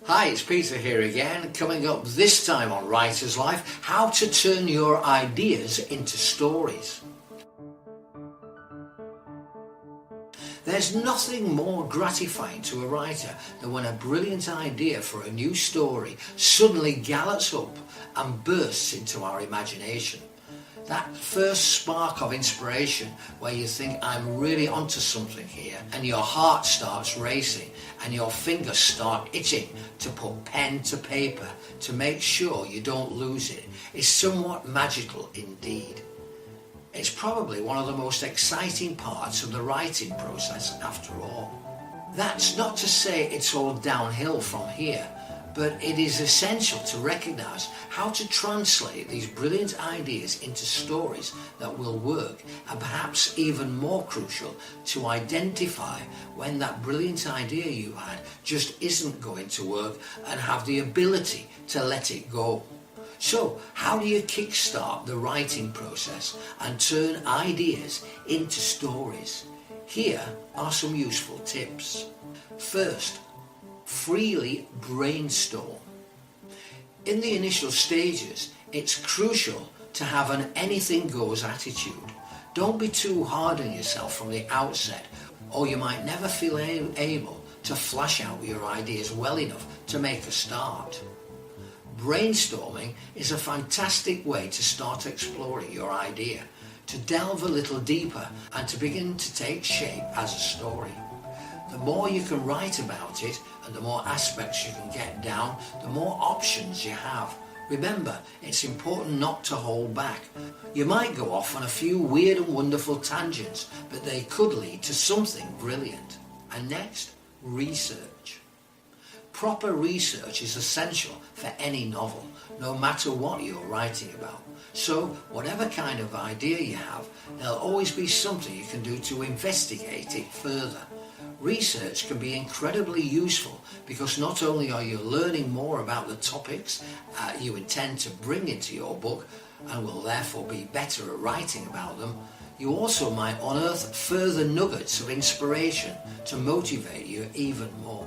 Hi, it's Peter here again, coming up this time on Writer's Life, how to turn your ideas into stories. There's nothing more gratifying to a writer than when a brilliant idea for a new story suddenly gallops up and bursts into our imagination. That first spark of inspiration where you think, I'm really onto something here, and your heart starts racing and your fingers start itching to put pen to paper to make sure you don't lose it, is somewhat magical indeed. It's probably one of the most exciting parts of the writing process after all. That's not to say it's all downhill from here, but it is essential to recognise how to translate these brilliant ideas into stories that will work, and perhaps even more crucial, to identify when that brilliant idea you had just isn't going to work and have the ability to let it go. So, how do you kickstart the writing process and turn ideas into stories? Here are some useful tips. First, freely brainstorm. In the initial stages, it's crucial to have an anything goes attitude. Don't be too hard on yourself from the outset, or you might never feel able to flash out your ideas well enough to make a start. Brainstorming is a fantastic way to start exploring your idea, to delve a little deeper and to begin to take shape as a story. The more you can write about it and the more aspects you can get down, the more options you have. Remember, it's important not to hold back. You might go off on a few weird and wonderful tangents, but they could lead to something brilliant. And next, research. Proper research is essential for any novel, no matter what you're writing about. So, whatever kind of idea you have, there'll always be something you can do to investigate it further. Research can be incredibly useful because not only are you learning more about the topics you intend to bring into your book and will therefore be better at writing about them, you also might unearth further nuggets of inspiration to motivate you even more.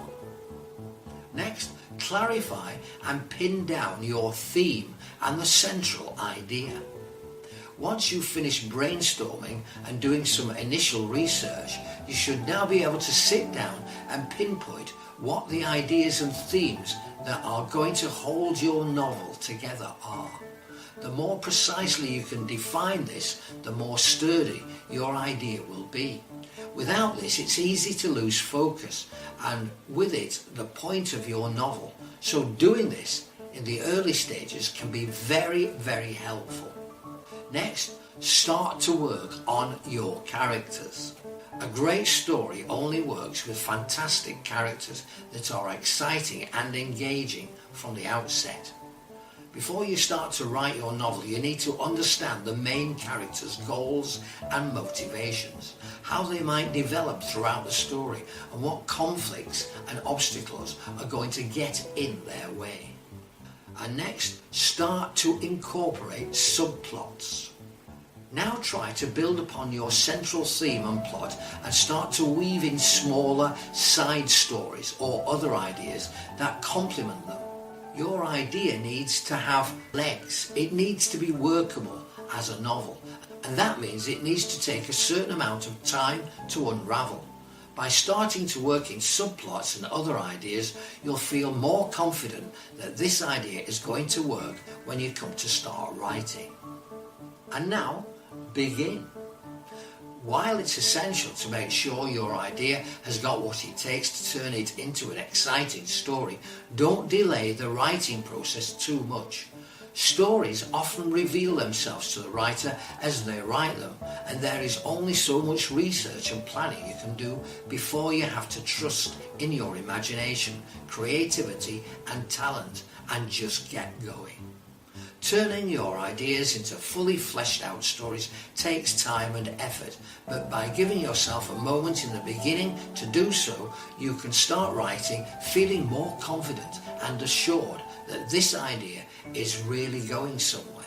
Next, clarify and pin down your theme and the central idea. Once you've finished brainstorming and doing some initial research, you should now be able to sit down and pinpoint what the ideas and themes that are going to hold your novel together are. The more precisely you can define this, the more sturdy your idea will be. Without this, it's easy to lose focus and with it, the point of your novel. So doing this in the early stages can be very, very helpful. Next, start to work on your characters. A great story only works with fantastic characters that are exciting and engaging from the outset. Before you start to write your novel, you need to understand the main characters' goals and motivations, how they might develop throughout the story, and what conflicts and obstacles are going to get in their way. And next, start to incorporate subplots. Now try to build upon your central theme and plot and start to weave in smaller side stories or other ideas that complement them. Your idea needs to have legs. It needs to be workable as a novel, and that means it needs to take a certain amount of time to unravel. By starting to work in subplots and other ideas, you'll feel more confident that this idea is going to work when you come to start writing. And now, begin. While it's essential to make sure your idea has got what it takes to turn it into an exciting story, don't delay the writing process too much. Stories often reveal themselves to the writer as they write them, and there is only so much research and planning you can do before you have to trust in your imagination, creativity and talent and just get going. Turning your ideas into fully fleshed out stories takes time and effort, but by giving yourself a moment in the beginning to do so, you can start writing feeling more confident and assured that this idea is really going somewhere.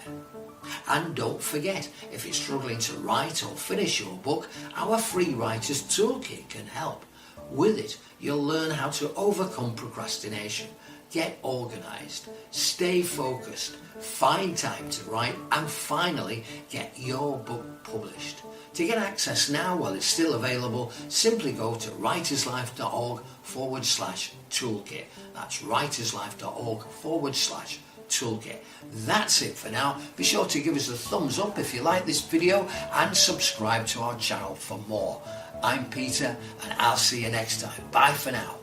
And don't forget, if you're struggling to write or finish your book, our free Writer's Toolkit can help. With it, you'll learn how to overcome procrastination, get organised, stay focused, find time to write, and finally get your book published. To get access now while it's still available, simply go to writerslife.org/toolkit. That's writerslife.org/toolkit. That's it for now. Be sure to give us a thumbs up if you like this video and subscribe to our channel for more. I'm Peter and I'll see you next time. Bye for now.